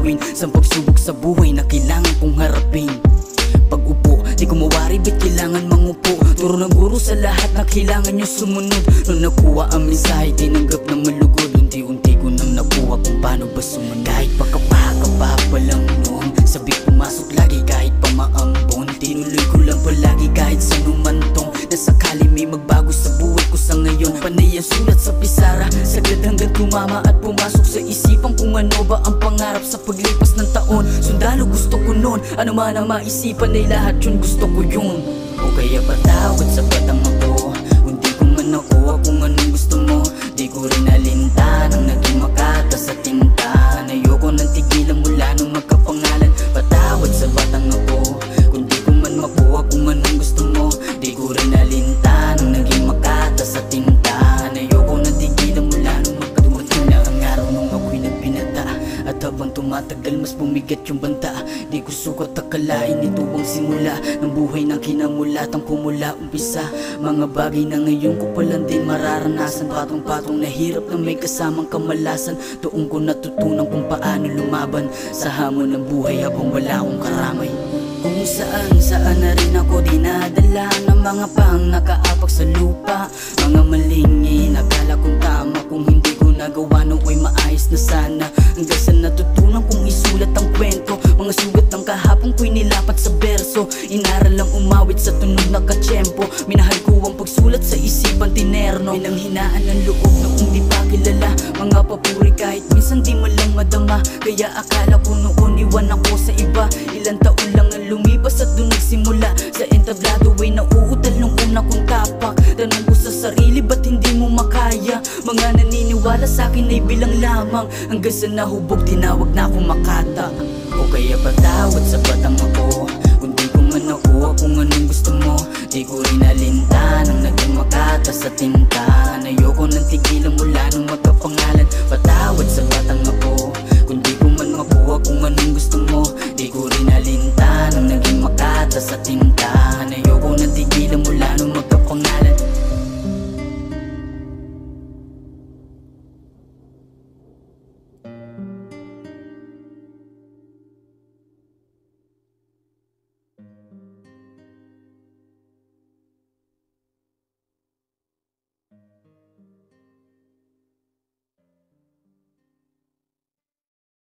gawin sa pagsubok sa buhay na kailangan kong harapin. Pag-upo, di ko mawari ba't kailangan mangupo. Turo ng guro sa lahat na kailangan nyo sumunod. Nung nakuha ang mensahe, tinanggap na malugod. Unti-unti ko nang nakuha kung paano ba sumunod. Kahit pagkapaka pa lang noon, sabi pumasok lagi kahit pa maambon. Tinuloy ko lang palagi kahit sa numantong. Na sakali may magbago sa buhay ko sa ngayon. Panay ang sulat sa pisara, sagad hanggang tumama at pumasok sa isipan kung ano ba ang pangarap sa paglipas ng taon. Sundalo gusto ko nun, ano man ang maisipan ay lahat yun gusto ko yun. O kaya patawad sa batang ako, hindi ko man nakuha kung anong gusto mo. Di ko rin nalinta nang naging makata sa tinta. Ayoko nang tigilan mula nung magkapangalan. Patawad sa batang ako, kung di ko man makuha kung anong gusto mo. Di ko rin nalinta nang naging makata sa tinta. Ayoko nang tigilan mula nung magkadumating na ang araw nung ako'y nagpinata. At habang tumatagal mas bumigat yung banta. Di ko sukat akalain ito ang simula ng buhay na kinamulatang kumula umpisa. Mga bagay na ngayon ko palang din mararanasan. Patong-patong na hirap na may kasamang kamalasan. Doon ko natutunan kung paano lumaban sa hamon ng buhay habang wala akong karamay. Kung saan na rin ako dinadala ng mga pang nakaapak sa lupa. Mga malingin, akala kong tama kung hindi ko nagawa nung ay maayos na sana. Hanggang sa natutunan kong isulat ang kwento. Mga sugat ng kahapon ko'y nilapat sa berso. Inaral lang umawit sa tunog na katsyempo. Minahal ko ang pagsulat sa isipan tinerno. Minanghinaan ng loob noong di pa kilala. Mga papuri kahit minsan di mo lang madama. Kaya akala ko noon iwan ako sa iba. Ilang taon lang ang lumipas at doon nagsimula. Sa entablado ay nauutal nung una kong tapak. Tanong ko sa sarili ba't hindi mo makaya. Mga naniniwala sa akin ay bilang lamang. Hanggang sa nahubog tinawag na akong makata. O kaya patawad sa batang ako, hindi ko man nakuha kung anong gusto mo. Di ko rin nalinta nang naging makata sa tinta. Ayoko nang tigilan mula nung magkapangalan. Patawad sa batang ako,